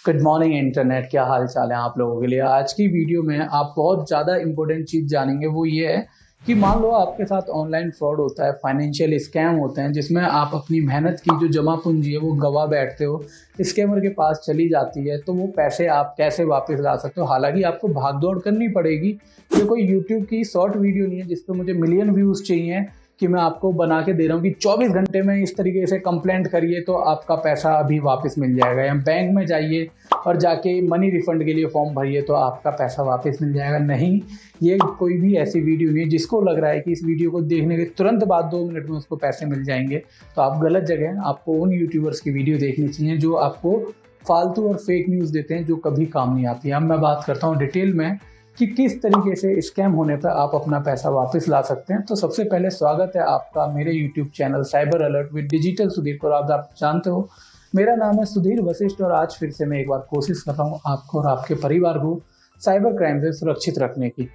Good morning internet. क्या हाल चाल है आप लोगों के लिए। आज की वीडियो में आप बहुत ज़्यादा इंपॉर्टेंट चीज़ जानेंगे। वो ये है कि मान लो आपके साथ ऑनलाइन फ्रॉड होता है, फाइनेंशियल स्कैम होते हैं जिसमें आप अपनी मेहनत की जो जमा पूंजी है वो गवा बैठते हो, स्कैमर के पास चली जाती है। तो वो पैसे आप कैसे वापस ला सकते हो। हालांकि आपको भाग दौड़ करनी पड़ेगी। ये कोई यूट्यूब की शॉर्ट वीडियो नहीं है जिस पर मुझे मिलियन व्यूज़ चाहिए कि मैं आपको बना के दे रहा हूँ कि 24 घंटे में इस तरीके से कंप्लेंट करिए तो आपका पैसा अभी वापस मिल जाएगा, या बैंक में जाइए और जाके मनी रिफंड के लिए फॉर्म भरिए तो आपका पैसा वापस मिल जाएगा। नहीं, ये कोई भी ऐसी वीडियो नहीं है। जिसको लग रहा है कि इस वीडियो को देखने के तुरंत बाद 2 मिनट में उसको पैसे मिल जाएंगे तो आप गलत जगह हैं। आपको उन यूट्यूबर्स की वीडियो देखनी चाहिए जो आपको फालतू और फेक न्यूज़ देते हैं जो कभी काम नहीं आती। अब मैं बात करता हूँ डिटेल में कि किस तरीके से स्कैम होने पर आप अपना पैसा वापस ला सकते हैं। तो सबसे पहले स्वागत है आपका मेरे YouTube channel cyber alert with digital Sudhir पर। आप जानते हो मेरा नाम है सुधीर वशिष्ठ और आज फिर से मैं एक बार कोशिश कर रहा हूँ आपको और आपके परिवार को साइबर क्राइम से सुरक्षित रखने की।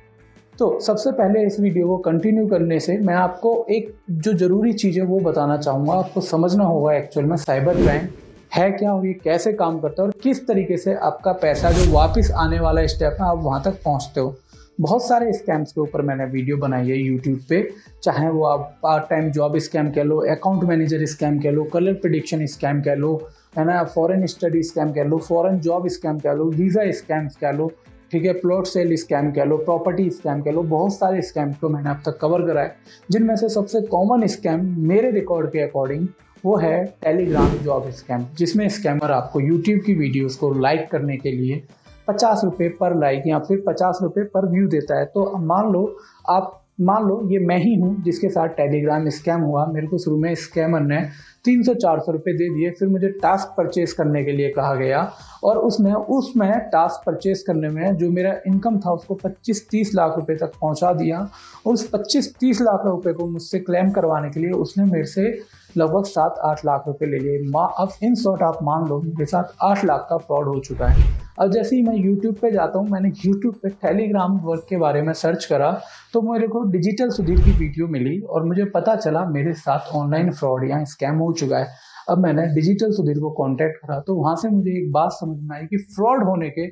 तो सबसे पहले इस वीडियो को कंटिन्यू करने से मैं आपको एक जो ज़रूरी चीज़ है वो बताना चाहूँगा। आपको समझना होगा एक्चुअल में साइबर क्राइम है क्या और ये कैसे काम करता है और किस तरीके से आपका पैसा जो वापस आने वाला स्टेप है आप वहाँ तक पहुँचते हो। बहुत सारे स्कैम्स के ऊपर मैंने वीडियो बनाई है यूट्यूब पे, चाहे वो आप पार्ट टाइम जॉब स्कैम कह लो, अकाउंट मैनेजर स्कैम कह लो, कलर प्रिडिक्शन स्कैम कह लो, है ना, फॉरेन स्टडी स्कैम कह लो, फॉरेन जॉब स्कैम कह लो, वीज़ा स्कैम्स कह लो, ठीक है, प्लॉट सेल स्कैम कह लो, प्रॉपर्टी स्कैम कह लो। बहुत सारे स्कैम को मैंने अब तक कवर करा है जिनमें से सबसे कॉमन स्कैम मेरे रिकॉर्ड के अकॉर्डिंग वो है टेलीग्राम जॉब स्कैम, जिसमें स्कैमर आपको यूट्यूब की वीडियोस को लाइक करने के लिए 50 रुपये पर लाइक या फिर 50 रुपये पर व्यू देता है। तो मान लो ये मैं ही हूँ जिसके साथ टेलीग्राम स्कैम हुआ। मेरे को शुरू में स्कैमर ने 300-400 रुपये दे दिए, फिर मुझे टास्क परचेज करने के लिए कहा गया और उसमें टास्क परचेज करने में जो मेरा इनकम था उसको 25-30 लाख रुपए तक पहुंचा दिया। उस 25-30 लाख रुपए को मुझसे क्लेम करवाने के लिए उसने मेरे से लगभग 7-8 लाख रुपए ले लिए। अब इन शॉर्ट आप मान लो मेरे साथ 8 लाख का फ्रॉड हो चुका है। अब जैसे ही मैं यूट्यूब पे जाता हूँ, मैंने यूट्यूब पे टेलीग्राम वर्क के बारे में सर्च करा तो मेरे को डिजिटल सुधीर की वीडियो मिली और मुझे पता चला मेरे साथ ऑनलाइन फ्रॉड या स्कैम हो चुका है। अब मैंने डिजिटल सुधीर को कांटेक्ट करा तो वहाँ से मुझे एक बात समझ में आई कि फ्रॉड होने के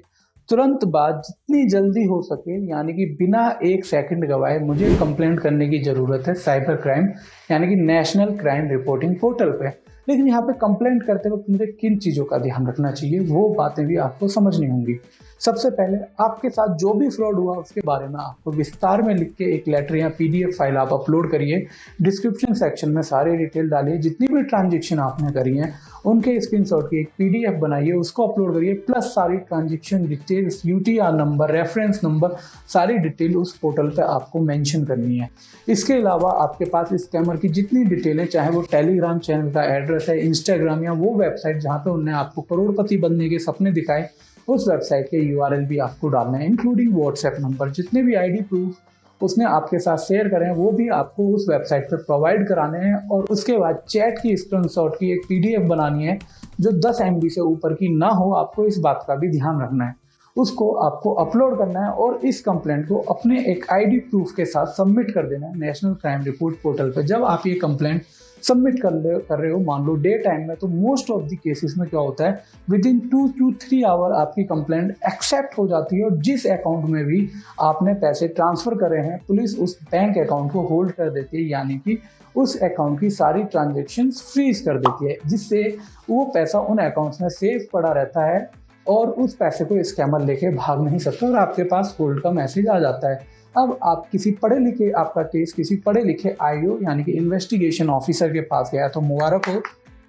तुरंत बाद जितनी जल्दी हो सके, यानी कि बिना 1 सेकंड गवाए, मुझे कंप्लेंट करने की ज़रूरत है साइबर क्राइम यानी कि नेशनल क्राइम रिपोर्टिंग पोर्टल पे। लेकिन यहाँ पे कंप्लेंट करते वक्त मुझे किन चीज़ों का ध्यान रखना चाहिए वो बातें भी आपको समझनी होंगी। सबसे पहले आपके साथ जो भी फ्रॉड हुआ उसके बारे में आपको विस्तार में लिख के एक लेटर या PDF फाइल आप अपलोड करिए। डिस्क्रिप्शन सेक्शन में सारी डिटेल डालिए। जितनी भी ट्रांजेक्शन आपने करी हैं उनके स्क्रीनशॉट की एक PDF बनाइए, उसको अपलोड करिए, प्लस सारी transaction details, UTR number, reference number, सारी डिटेल उस पोर्टल पे आपको मेंशन करनी है। इसके अलावा आपके पास स्कैमर की जितनी डिटेलें, चाहे वो टेलीग्राम चैनल का एड्रेस है, इंस्टाग्राम या वो वेबसाइट जहाँ पे उन्होंने आपको करोड़पति बनने के सपने दिखाए, उस वेबसाइट के URL भी आपको डालना है, इंक्लूडिंग व्हाट्सएप नंबर। जितने भी ID प्रूफ उसने आपके साथ शेयर करें वो भी आपको उस वेबसाइट पर प्रोवाइड कराने हैं। और उसके बाद चैट की स्क्रीनशॉट की एक PDF बनानी है जो 10 MB से ऊपर की ना हो। आपको इस बात का भी ध्यान रखना है, उसको आपको अपलोड करना है और इस कंप्लेंट को अपने एक ID प्रूफ के साथ सबमिट कर देना है नेशनल क्राइम रिपोर्ट पोर्टल पर। जब आप ये कंप्लेंट सबमिट कर रहे हो मान लो डे टाइम में, तो मोस्ट ऑफ द केसेस में क्या होता है, विद इन 2 to 3 आवर आपकी कंप्लेंट एक्सेप्ट हो जाती है और जिस अकाउंट में भी आपने पैसे ट्रांसफ़र करे हैं पुलिस उस बैंक अकाउंट को होल्ड कर देती है, यानी कि उस अकाउंट की सारी ट्रांजेक्शन्स फ्रीज कर देती है, जिससे वो पैसा उन अकाउंट्स में सेफ पड़ा रहता है और उस पैसे को स्कैमर लेके भाग नहीं सकता और आपके पास होल्ड का मैसेज आ जाता है। अब आप आपका केस किसी पढ़े लिखे IO यानी कि इन्वेस्टिगेशन ऑफिसर के पास गया तो मुबारक हो,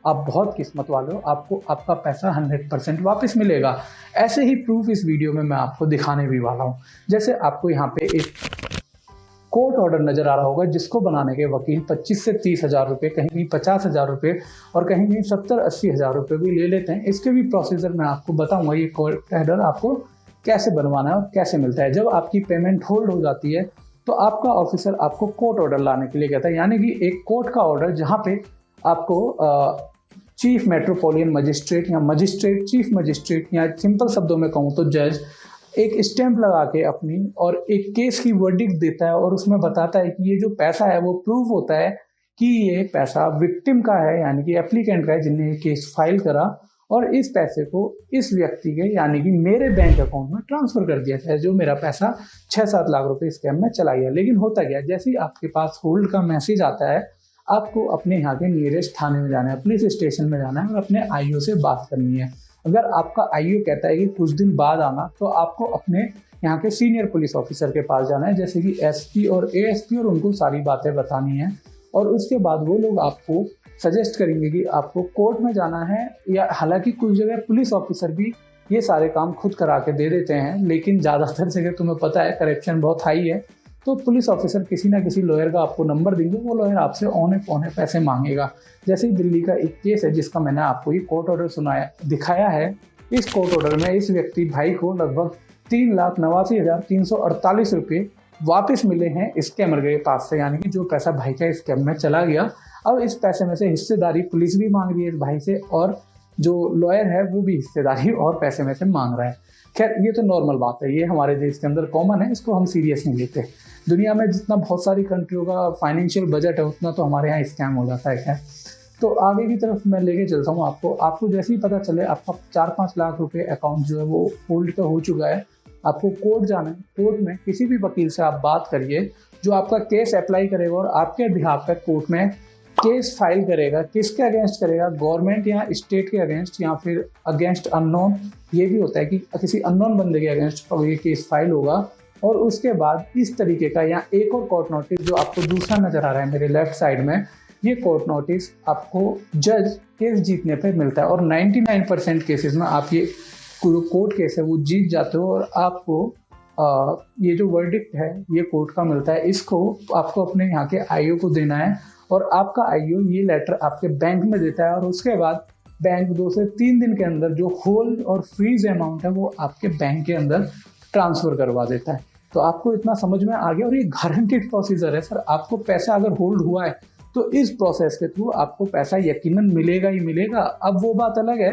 आप बहुत किस्मत वाले हो, आपको आपका पैसा 100% वापस मिलेगा। ऐसे ही प्रूफ इस वीडियो में मैं आपको दिखाने भी वाला हूँ। जैसे आपको यहाँ पे एक कोर्ट ऑर्डर नजर आ रहा होगा जिसको बनाने के वकील 25 से 30 हज़ार रुपये, कहीं 50 हज़ार रुपये और कहीं 70-80 हज़ार रुपये भी ले लेते हैं। इसके भी प्रोसीजर मैं आपको बताऊंगा ये कोर्ट ऑर्डर आपको कैसे बनवाना है और कैसे मिलता है। जब आपकी पेमेंट होल्ड हो जाती है तो आपका ऑफिसर आपको कोर्ट ऑर्डर लाने के लिए कहता है, यानी कि एक कोर्ट का ऑर्डर जहाँ पे आपको चीफ मेट्रोपॉलिटन मजिस्ट्रेट या मजिस्ट्रेट, चीफ मजिस्ट्रेट या सिंपल शब्दों में कहूँ तो जज एक स्टैंप लगा के अपनी और एक केस की वर्डिक्ट देता है और उसमें बताता है कि ये जो पैसा है वो प्रूव होता है कि ये पैसा विक्टिम का है, यानी कि एप्लीकेंट का है जिनने ये केस फाइल करा, और इस पैसे को इस व्यक्ति के यानी कि मेरे बैंक अकाउंट में ट्रांसफर कर दिया जाए, जो मेरा पैसा 6-7 लाख रुपए स्कैम में चला गया। लेकिन होता गया, जैसे ही आपके पास होल्ड का मैसेज आता है, आपको अपने यहाँ के नियरेस्ट थाने में जाना है, पुलिस स्टेशन में जाना है और अपने आईओ से बात करनी है। अगर आपका आईओ कहता है कि कुछ दिन बाद आना, तो आपको अपने यहाँ के सीनियर पुलिस ऑफिसर के पास जाना है, जैसे कि एसपी और एएसपी, और उनको सारी बातें बतानी है। और उसके बाद वो लोग आपको सजेस्ट करेंगे कि आपको कोर्ट में जाना है, या हालांकि कुछ जगह पुलिस ऑफिसर भी ये सारे काम खुद करा के दे देते हैं, लेकिन ज़्यादातर जगह तुम्हें पता है करप्शन बहुत हाई है, तो पुलिस ऑफिसर किसी ना किसी लॉयर का आपको नंबर देंगे, वो लॉयर आपसे औने पौने पैसे मांगेगा। जैसे ही दिल्ली का एक केस है जिसका मैंने आपको ये कोर्ट ऑर्डर दिखाया है। इस कोर्ट ऑर्डर में इस व्यक्ति भाई को लगभग 3,89,348 रुपये वापस मिले हैं स्कैमर के पास से, यानी कि जो पैसा भाई का स्कैम में चला गया। अब इस पैसे में से हिस्सेदारी पुलिस भी मांग रही है इस भाई से, और जो लॉयर है वो भी हिस्सेदारी और पैसे में से मांग रहा है। खैर, ये तो नॉर्मल बात है, ये हमारे देश के अंदर कॉमन है, इसको हम सीरियस नहीं लेते। दुनिया में जितना बहुत सारी कंट्रियों का फाइनेंशियल बजट है, उतना तो हमारे यहाँ स्कैम हो जाता है। खैर, तो आगे की तरफ मैं लेके चलता हूँ आपको जैसे ही पता चले आपका 4-5 लाख रुपए अकाउंट जो है वो होल्ड का हो चुका है, आपको कोर्ट जाना है। कोर्ट में किसी भी वकील से आप बात करिए, जो आपका केस अप्लाई करेगा और आपके बिहाफ पे कोर्ट में केस फाइल करेगा। किसके अगेंस्ट करेगा? गवर्नमेंट या स्टेट के अगेंस्ट, या फिर अगेंस्ट अननोन। ये भी होता है कि किसी अननोन बंदे के अगेंस्ट ये केस फाइल होगा। और उसके बाद इस तरीके का या एक और कोर्ट नोटिस जो आपको दूसरा नज़र आ रहा है मेरे लेफ्ट साइड में, ये कोर्ट नोटिस आपको जज केस जीतने पे मिलता है। और 99% केसेस में आप ये कोर्ट केस है वो जीत जाते हो, और आपको ये जो वर्डिक्ट है ये कोर्ट का मिलता है। इसको आपको अपने यहाँ के आईओ को देना है, और आपका आईओ ये लेटर आपके बैंक में देता है। और उसके बाद बैंक 2 से 3 दिन के अंदर जो होल्ड और फ्रीज अमाउंट है वो आपके बैंक के अंदर ट्रांसफ़र करवा देता है। तो आपको इतना समझ में आ गया। और ये गारंटीड प्रोसीजर है सर, आपको पैसा अगर होल्ड हुआ है तो इस प्रोसेस के थ्रू आपको पैसा यकीनन मिलेगा ही मिलेगा। अब वो बात अलग है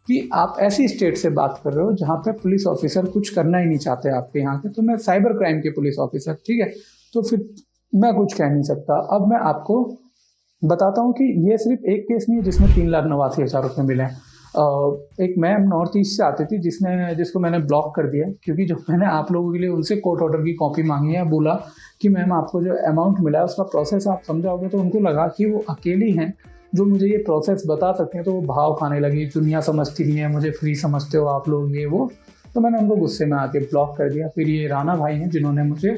कि आप ऐसी स्टेट से बात कर रहे हो जहाँ पे पुलिस ऑफिसर कुछ करना ही नहीं चाहते आपके यहाँ के, तो मैं साइबर क्राइम के पुलिस ऑफिसर, ठीक है, तो फिर मैं कुछ कह नहीं सकता। अब मैं आपको बताता हूँ कि ये सिर्फ एक केस नहीं है जिसमें 3,89,000 रुपये मिले हैं। एक मैम नॉर्थ ईस्ट से आती थी जिसको मैंने ब्लॉक कर दिया, क्योंकि जो मैंने आप लोगों के लिए उनसे कोर्ट ऑर्डर की कॉपी मांगी है, बोला कि मैम आपको जो अमाउंट मिला है उसका प्रोसेस आप समझाओगे, तो उनको लगा कि वो अकेली हैं जो मुझे ये प्रोसेस बता सकते हैं। तो वो भाव खाने लगी, दुनिया समझती नहीं है, मुझे फ्री समझते हो आप लोग, ये वो। तो मैंने उनको गुस्से में आके ब्लॉक कर दिया। फिर ये राणा भाई हैं जिन्होंने मुझे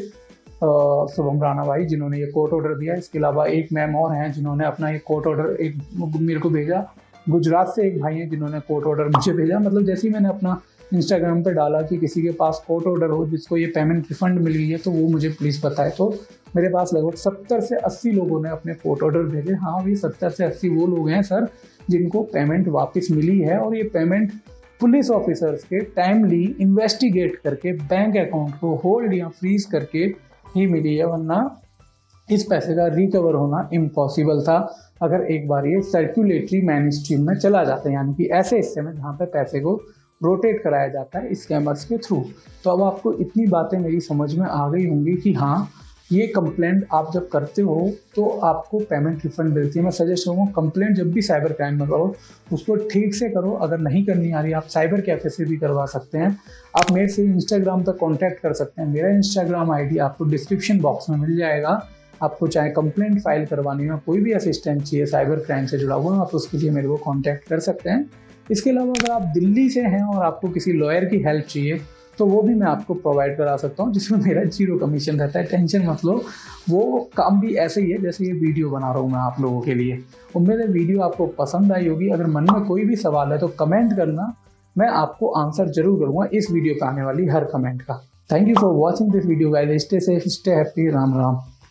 शुभम राणा भाई जिन्होंने ये कोर्ट ऑर्डर दिया। इसके अलावा एक मैम और हैं जिन्होंने अपना ये कोर्ट ऑर्डर एक मेरे को भेजा। गुजरात से एक भाई हैं जिन्होंने कोर्ट ऑर्डर मुझे भेजा। मतलब जैसे ही मैंने अपना इंस्टाग्राम पे डाला कि किसी के पास कोर्ट ऑर्डर हो जिसको ये पेमेंट रिफंड मिल गई है, तो वो मुझे प्लीज़ बताए। तो मेरे पास लगभग 70 से 80 लोगों ने अपने कोर्ट ऑर्डर भेजे। हाँ भाई, 70 से 80 वो लोग हैं सर जिनको पेमेंट वापस मिली है, और ये पेमेंट पुलिस ऑफिसर्स के टाइमली इन्वेस्टिगेट करके बैंक अकाउंट को होल्ड या फ्रीज करके ही मिली है, वरना इस पैसे का रिकवर होना इम्पॉसिबल था अगर एक बार ये सर्कुलेटरी मैन स्ट्रीम में चला जाता है, यानी कि ऐसे हिस्से में जहाँ पे पैसे को रोटेट कराया जाता है स्कैमर्स के थ्रू। तो अब आपको इतनी बातें मेरी समझ में आ गई होंगी कि हाँ, ये कंप्लेंट आप जब करते हो तो आपको पेमेंट रिफंड मिलती है। मैं सजेस्ट करूँगा कंप्लेंट जब भी साइबर क्राइम में करो उसको ठीक से करो। अगर नहीं करनी आ रही आप साइबर कैफे से भी करवा सकते हैं। आप मेरे से इंस्टाग्राम पर कॉन्टैक्ट कर सकते हैं। मेरा इंस्टाग्राम ID आपको डिस्क्रिप्शन बॉक्स में मिल जाएगा। आपको चाहे कंप्लेंट फाइल करवानी हो, कोई भी असिस्टेंट चाहिए साइबर क्राइम से जुड़ा हुआ, आप उसके लिए मेरे को कॉन्टैक्ट कर सकते हैं। इसके अलावा अगर आप दिल्ली से हैं और आपको किसी लॉयर की हेल्प चाहिए तो वो भी मैं आपको प्रोवाइड करा सकता हूँ, जिसमें मेरा 0 कमीशन रहता है। टेंशन मत लो, वो काम भी ऐसे ही है जैसे ये वीडियो बना रहा हूँ मैं आप लोगों के लिए। उम्मीद है वीडियो आपको पसंद आई होगी। अगर मन में कोई भी सवाल है तो कमेंट करना, मैं आपको आंसर जरूर करूँगा इस वीडियो पर आने वाली हर कमेंट का। Thank you for watching this video guys. Stay safe, stay happy. Ram Ram.